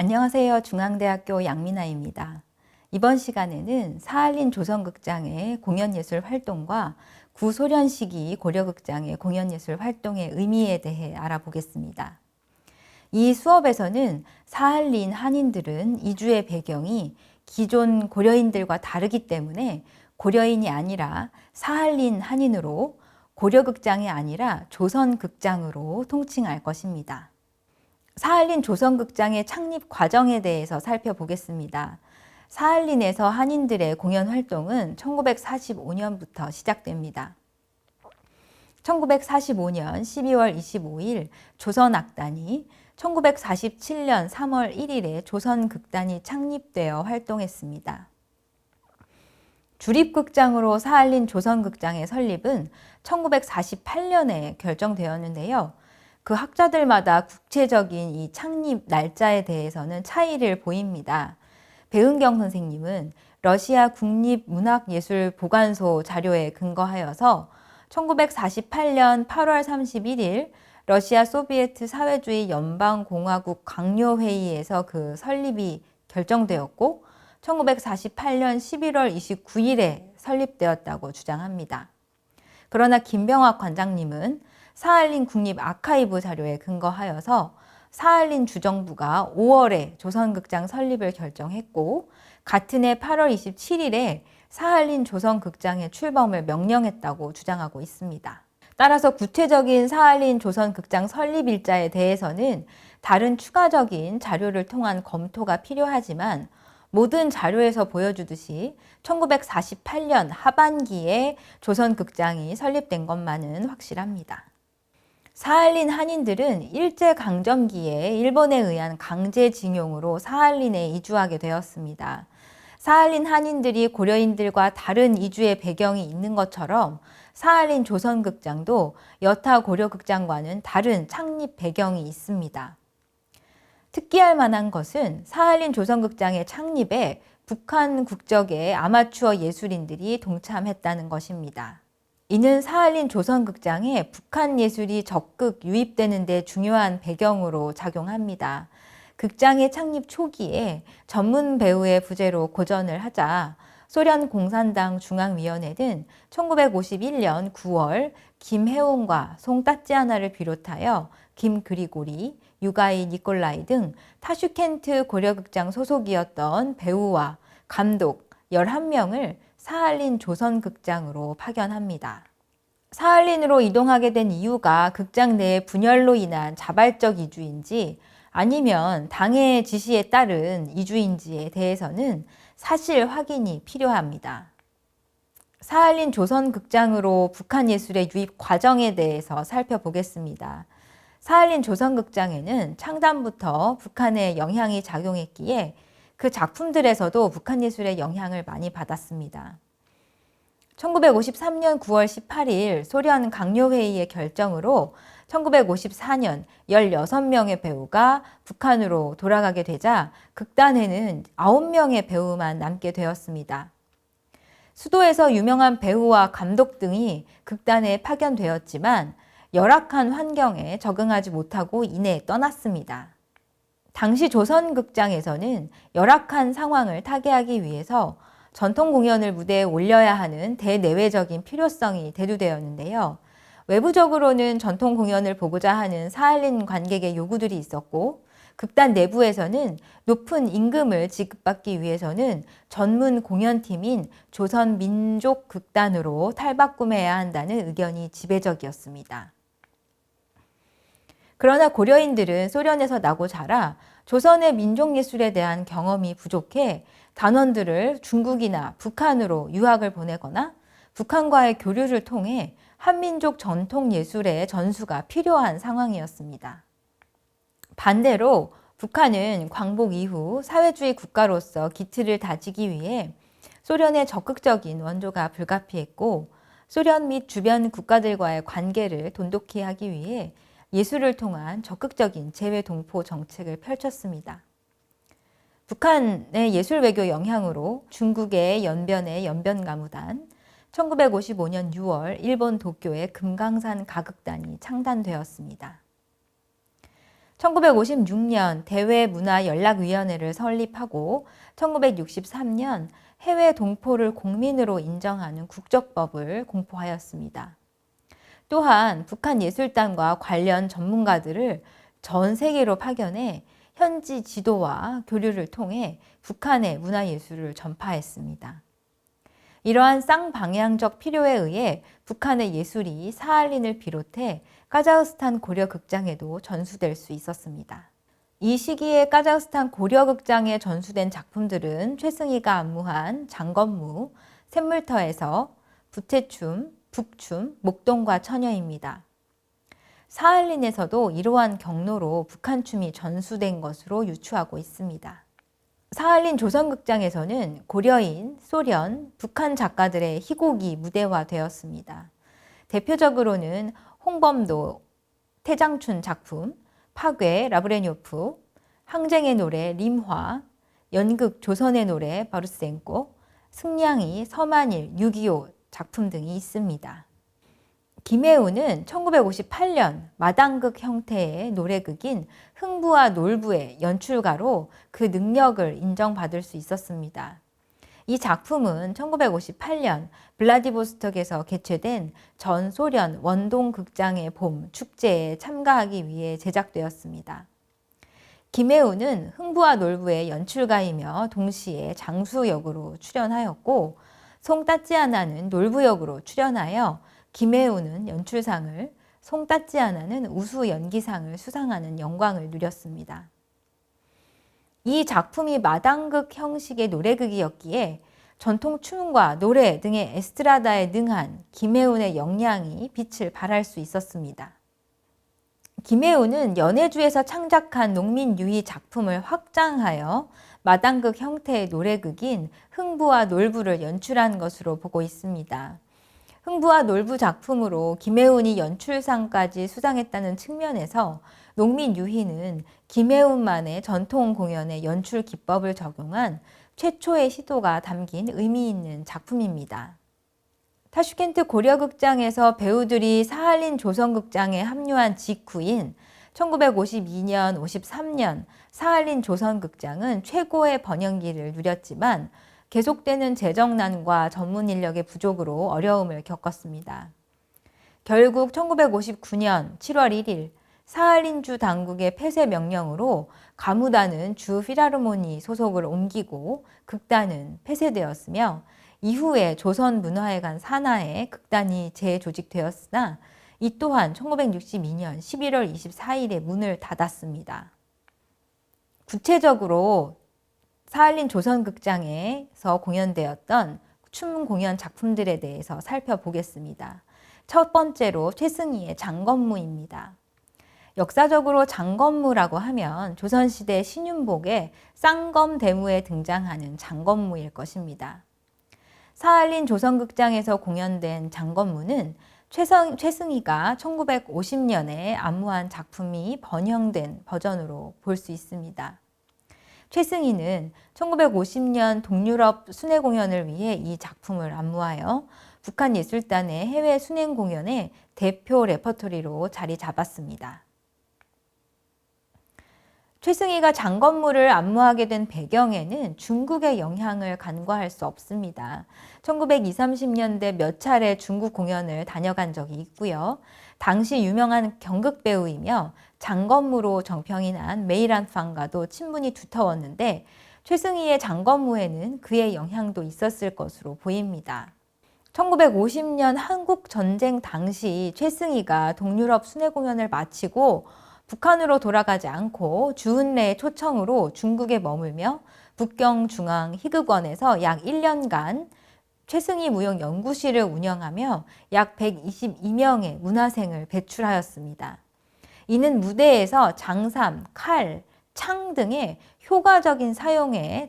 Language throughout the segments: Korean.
안녕하세요. 중앙대학교 양민아입니다. 이번 시간에는 사할린 조선극장의 공연예술 활동과 구소련 시기 고려극장의 공연예술 활동의 의미에 대해 알아보겠습니다. 이 수업에서는 사할린 한인들은 이주의 배경이 기존 고려인들과 다르기 때문에 고려인이 아니라 사할린 한인으로 고려극장이 아니라 조선극장으로 통칭할 것입니다. 사할린 조선극장의 창립 과정에 대해서 살펴보겠습니다. 사할린에서 한인들의 공연 활동은 1945년부터 시작됩니다. 1945년 12월 25일 조선악단이 1947년 3월 1일에 조선극단이 창립되어 활동했습니다. 주립극장으로 사할린 조선극장의 설립은 1948년에 결정되었는데요. 그 학자들마다 구체적인 이 창립 날짜에 대해서는 차이를 보입니다. 배은경 선생님은 러시아 국립문학예술보관소 자료에 근거하여서 1948년 8월 31일 러시아 소비에트 사회주의 연방공화국 강요회의에서 그 설립이 결정되었고 1948년 11월 29일에 설립되었다고 주장합니다. 그러나 김병학 관장님은 사할린 국립아카이브 자료에 근거하여서 사할린 주정부가 5월에 조선극장 설립을 결정했고 같은 해 8월 27일에 사할린 조선극장의 출범을 명령했다고 주장하고 있습니다. 따라서 구체적인 사할린 조선극장 설립 일자에 대해서는 다른 추가적인 자료를 통한 검토가 필요하지만 모든 자료에서 보여주듯이 1948년 하반기에 조선극장이 설립된 것만은 확실합니다. 사할린 한인들은 일제강점기에 일본에 의한 강제징용으로 사할린에 이주하게 되었습니다. 사할린 한인들이 고려인들과 다른 이주의 배경이 있는 것처럼 사할린 조선극장도 여타 고려극장과는 다른 창립 배경이 있습니다. 특기할 만한 것은 사할린 조선극장의 창립에 북한 국적의 아마추어 예술인들이 동참했다는 것입니다. 이는 사할린 조선극장에 북한 예술이 적극 유입되는 데 중요한 배경으로 작용합니다. 극장의 창립 초기에 전문 배우의 부재로 고전을 하자 소련 공산당 중앙위원회는 1951년 9월 김혜원과 송따찌아나를 비롯하여 김그리고리, 유가이 니콜라이 등 타슈켄트 고려극장 소속이었던 배우와 감독 11명을 사할린 조선극장으로 파견합니다. 사할린으로 이동하게 된 이유가 극장 내 분열로 인한 자발적 이주인지 아니면 당의 지시에 따른 이주인지에 대해서는 사실 확인이 필요합니다. 사할린 조선극장으로 북한 예술의 유입 과정에 대해서 살펴보겠습니다. 사할린 조선극장에는 창단부터 북한의 영향이 작용했기에 그 작품들에서도 북한 예술의 영향을 많이 받았습니다. 1953년 9월 18일 소련 강요회의의 결정으로 1954년 16명의 배우가 북한으로 돌아가게 되자 극단에는 9명의 배우만 남게 되었습니다. 수도에서 유명한 배우와 감독 등이 극단에 파견되었지만 열악한 환경에 적응하지 못하고 이내 떠났습니다. 당시 조선극장에서는 열악한 상황을 타개하기 위해서 전통 공연을 무대에 올려야 하는 대내외적인 필요성이 대두되었는데요. 외부적으로는 전통 공연을 보고자 하는 사할린 관객의 요구들이 있었고 극단 내부에서는 높은 임금을 지급받기 위해서는 전문 공연팀인 조선민족극단으로 탈바꿈해야 한다는 의견이 지배적이었습니다. 그러나 고려인들은 소련에서 나고 자라 조선의 민족예술에 대한 경험이 부족해 단원들을 중국이나 북한으로 유학을 보내거나 북한과의 교류를 통해 한민족 전통예술의 전수가 필요한 상황이었습니다. 반대로 북한은 광복 이후 사회주의 국가로서 기틀을 다지기 위해 소련의 적극적인 원조가 불가피했고 소련 및 주변 국가들과의 관계를 돈독히 하기 위해 예술을 통한 적극적인 재외동포 정책을 펼쳤습니다. 북한의 예술 외교 영향으로 중국의 연변의 연변가무단, 1955년 6월 일본 도쿄의 금강산 가극단이 창단되었습니다. 1956년 대외문화연락위원회를 설립하고 1963년 해외 동포를 공민으로 인정하는 국적법을 공포하였습니다. 또한 북한예술단과 관련 전문가들을 전 세계로 파견해 현지 지도와 교류를 통해 북한의 문화예술을 전파했습니다. 이러한 쌍방향적 필요에 의해 북한의 예술이 사할린을 비롯해 카자흐스탄 고려극장에도 전수될 수 있었습니다. 이 시기에 카자흐스탄 고려극장에 전수된 작품들은 최승희가 안무한 장건무, 샘물터에서, 부채춤, 북춤, 목동과 처녀입니다. 사할린에서도 이러한 경로로 북한춤이 전수된 것으로 유추하고 있습니다. 사할린 조선극장에서는 고려인, 소련, 북한 작가들의 희곡이 무대화되었습니다. 대표적으로는 홍범도, 태장춘 작품, 파괴, 라브레뇨프, 항쟁의 노래, 림화, 연극 조선의 노래, 바루센코, 승냥이, 서만일, 6.25 작품 등이 있습니다. 김혜우는 1958년 마당극 형태의 노래극인 흥부와 놀부의 연출가로 그 능력을 인정받을 수 있었습니다. 이 작품은 1958년 블라디보스톡에서 개최된 전 소련 원동극장의 봄 축제에 참가하기 위해 제작되었습니다. 김혜우는 흥부와 놀부의 연출가이며 동시에 장수 역으로 출연하였고 송따찌아나는 놀부 역으로 출연하여 김혜우는 연출상을, 송따찌아나는 우수 연기상을 수상하는 영광을 누렸습니다. 이 작품이 마당극 형식의 노래극이었기에 전통 춤과 노래 등의 에스트라다에 능한 김혜운의 역량이 빛을 발할 수 있었습니다. 김혜운은 연해주에서 창작한 농민유희 작품을 확장하여 마당극 형태의 노래극인 흥부와 놀부를 연출한 것으로 보고 있습니다. 흥부와 놀부 작품으로 김혜운이 연출상까지 수상했다는 측면에서 농민유희는 김혜운만의 전통 공연의 연출 기법을 적용한 최초의 시도가 담긴 의미 있는 작품입니다. 타슈켄트 고려극장에서 배우들이 사할린 조선극장에 합류한 직후인 1952년, 53년 사할린 조선극장은 최고의 번영기를 누렸지만 계속되는 재정난과 전문 인력의 부족으로 어려움을 겪었습니다. 결국 1959년 7월 1일 사할린주 당국의 폐쇄 명령으로 가무단은 주 필하르모니 소속을 옮기고 극단은 폐쇄되었으며 이후에 조선문화회관 산하에 극단이 재조직되었으나 이 또한 1962년 11월 24일에 문을 닫았습니다. 구체적으로 사할린 조선극장에서 공연되었던 춤 공연 작품들에 대해서 살펴보겠습니다. 첫 번째로 최승희의 장건무입니다. 역사적으로 장건무라고 하면 조선시대 신윤복의 쌍검대무에 등장하는 장건무일 것입니다. 사할린 조선극장에서 공연된 장건무는 최승희가 1950년에 안무한 작품이 번영된 버전으로 볼 수 있습니다. 최승희는 1950년 동유럽 순회 공연을 위해 이 작품을 안무하여 북한예술단의 해외 순회 공연의 대표 레퍼토리로 자리 잡았습니다. 최승희가 장건무를 안무하게 된 배경에는 중국의 영향을 간과할 수 없습니다. 1920, 30년대 몇 차례 중국 공연을 다녀간 적이 있고요. 당시 유명한 경극 배우이며 장건무로 정평이 난 메이란팡과도 친분이 두터웠는데 최승희의 장건무에는 그의 영향도 있었을 것으로 보입니다. 1950년 한국 전쟁 당시 최승희가 동유럽 순회 공연을 마치고 북한으로 돌아가지 않고 주은래의 초청으로 중국에 머물며 북경중앙 희극원에서 약 1년간 최승희 무용연구실을 운영하며 약 122명의 문화생을 배출하였습니다. 이는 무대에서 장삼, 칼, 창 등의 효과적인 사용에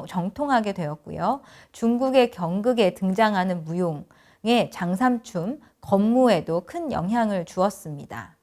정통하게 되었고요. 중국의 경극에 등장하는 무용의 장삼춤, 건무에도 큰 영향을 주었습니다.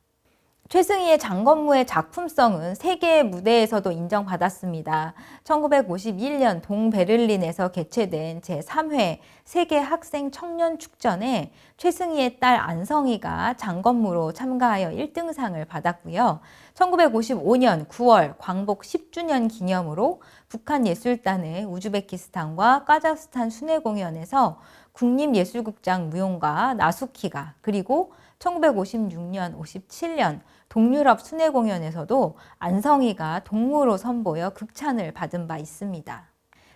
최승희의 장건무의 작품성은 세계의 무대에서도 인정받았습니다. 1951년 동베를린에서 개최된 제3회 세계 학생 청년 축전에 최승희의 딸 안성희가 장건무로 참가하여 1등상을 받았고요. 1955년 9월 광복 10주년 기념으로 북한예술단의 우즈베키스탄과 카자흐스탄 순회공연에서 국립예술극장 무용가 나수키가, 그리고 1956년, 57년 동유럽 순회공연에서도 안성희가 동무로 선보여 극찬을 받은 바 있습니다.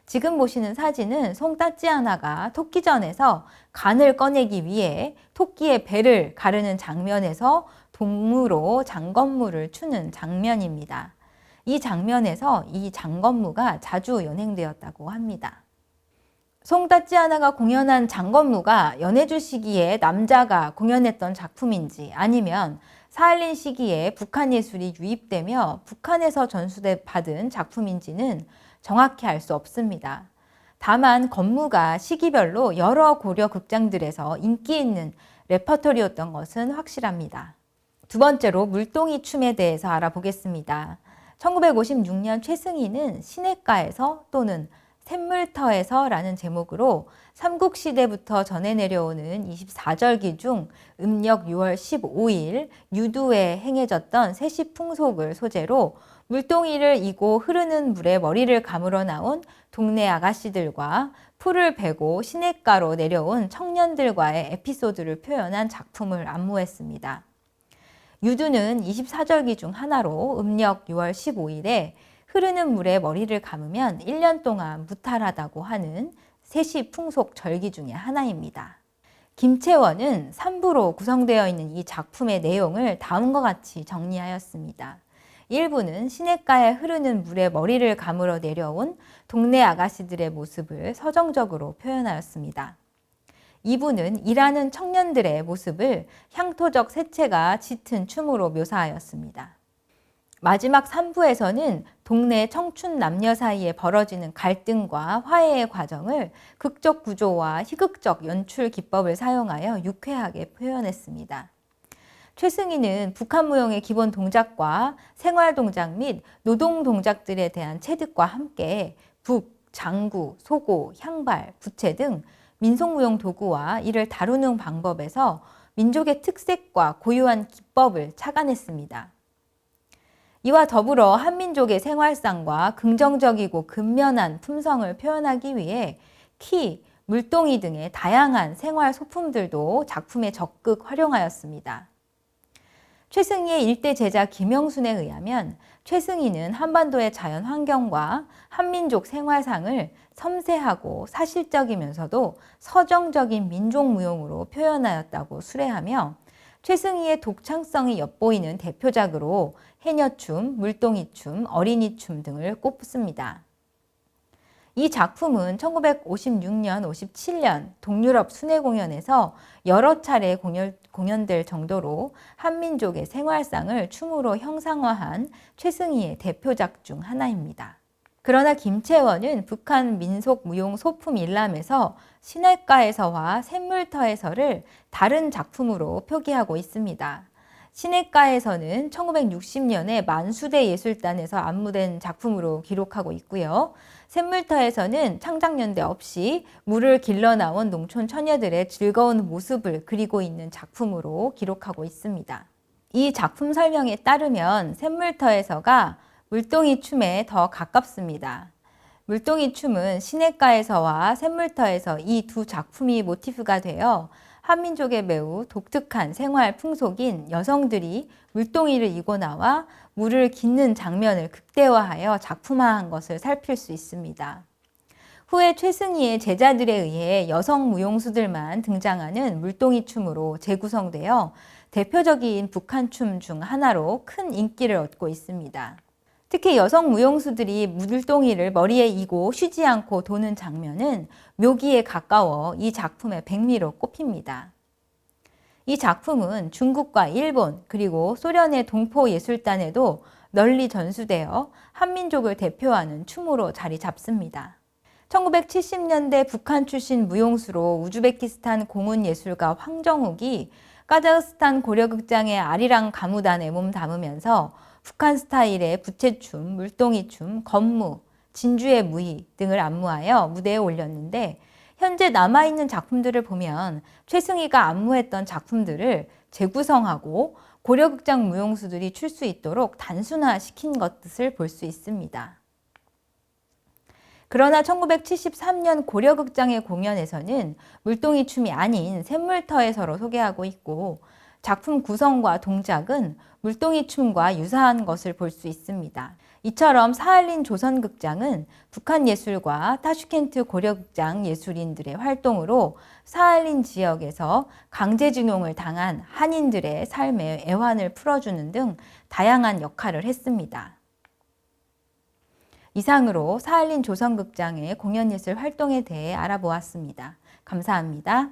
지금 보시는 사진은 송따찌아나가 토끼전에서 간을 꺼내기 위해 토끼의 배를 가르는 장면에서 동무로 장건무를 추는 장면입니다. 이 장면에서 이 장건무가 자주 연행되었다고 합니다. 송따찌아나가 공연한 장건무가 연해주 시기에 남자가 공연했던 작품인지 아니면 사할린 시기에 북한 예술이 유입되며 북한에서 전수받은 작품인지는 정확히 알 수 없습니다. 다만 건무가 시기별로 여러 고려 극장들에서 인기 있는 레퍼토리였던 것은 확실합니다. 두 번째로 물동이 춤에 대해서 알아보겠습니다. 1956년 최승희는 시냇가에서 또는 샘물터에서 라는 제목으로 삼국시대부터 전해 내려오는 24절기 중 음력 6월 15일 유두에 행해졌던 세시풍속을 소재로 물동이를 이고 흐르는 물에 머리를 감으러 나온 동네 아가씨들과 풀을 베고 시냇가로 내려온 청년들과의 에피소드를 표현한 작품을 안무했습니다. 유두는 24절기 중 하나로 음력 6월 15일에 흐르는 물에 머리를 감으면 1년 동안 무탈하다고 하는 세시 풍속 절기 중의 하나입니다. 김채원은 3부로 구성되어 있는 이 작품의 내용을 다음과 같이 정리하였습니다. 1부는 시냇가에 흐르는 물에 머리를 감으러 내려온 동네 아가씨들의 모습을 서정적으로 표현하였습니다. 2부는 일하는 청년들의 모습을 향토적 세체가 짙은 춤으로 묘사하였습니다. 마지막 3부에서는 동네 청춘 남녀 사이에 벌어지는 갈등과 화해의 과정을 극적 구조와 희극적 연출 기법을 사용하여 유쾌하게 표현했습니다. 최승희는 북한 무용의 기본 동작과 생활 동작 및 노동 동작들에 대한 체득과 함께 북, 장구, 소고, 향발, 부채 등 민속무용 도구와 이를 다루는 방법에서 민족의 특색과 고유한 기법을 착안했습니다. 이와 더불어 한민족의 생활상과 긍정적이고 근면한 품성을 표현하기 위해 키, 물동이 등의 다양한 생활 소품들도 작품에 적극 활용하였습니다. 최승희의 일대 제자 김영순에 의하면 최승희는 한반도의 자연 환경과 한민족 생활상을 섬세하고 사실적이면서도 서정적인 민족무용으로 표현하였다고 수레하며 최승희의 독창성이 엿보이는 대표작으로 해녀춤, 물동이춤, 어린이춤 등을 꼽습니다. 이 작품은 1956년, 57년 동유럽 순회공연에서 여러 차례 공연될 정도로 한민족의 생활상을 춤으로 형상화한 최승희의 대표작 중 하나입니다. 그러나 김채원은 북한 민속 무용 소품 일람에서 시냇가에서와 샘물터에서를 다른 작품으로 표기하고 있습니다. 시냇가에서는 1960년에 만수대 예술단에서 안무된 작품으로 기록하고 있고요. 샘물터에서는 창작연대 없이 물을 길러 나온 농촌 처녀들의 즐거운 모습을 그리고 있는 작품으로 기록하고 있습니다. 이 작품 설명에 따르면 샘물터에서가 물동이 춤에 더 가깝습니다. 물동이 춤은 시냇가에서와 샘물터에서 이 두 작품이 모티프가 되어 한민족의 매우 독특한 생활 풍속인 여성들이 물동이를 이고 나와 물을 깃는 장면을 극대화하여 작품화한 것을 살필 수 있습니다. 후에 최승희의 제자들에 의해 여성 무용수들만 등장하는 물동이 춤으로 재구성되어 대표적인 북한 춤 중 하나로 큰 인기를 얻고 있습니다. 특히 여성 무용수들이 물동이를 머리에 이고 쉬지 않고 도는 장면은 묘기에 가까워 이 작품의 백미로 꼽힙니다. 이 작품은 중국과 일본 그리고 소련의 동포예술단에도 널리 전수되어 한민족을 대표하는 춤으로 자리 잡습니다. 1970년대 북한 출신 무용수로 우즈베키스탄 공훈예술가 황정욱이 카자흐스탄 고려극장의 아리랑 가무단에 몸 담으면서 북한 스타일의 부채춤, 물동이춤, 건무, 진주의 무희 등을 안무하여 무대에 올렸는데 현재 남아있는 작품들을 보면 최승희가 안무했던 작품들을 재구성하고 고려극장 무용수들이 출 수 있도록 단순화시킨 것을 볼 수 있습니다. 그러나 1973년 고려극장의 공연에서는 물동이 춤이 아닌 샘물터에서로 소개하고 있고 작품 구성과 동작은 물동이 춤과 유사한 것을 볼 수 있습니다. 이처럼 사할린 조선극장은 북한 예술과 타슈켄트 고려극장 예술인들의 활동으로 사할린 지역에서 강제징용을 당한 한인들의 삶의 애환을 풀어주는 등 다양한 역할을 했습니다. 이상으로 사할린 조선극장의 공연예술 활동에 대해 알아보았습니다. 감사합니다.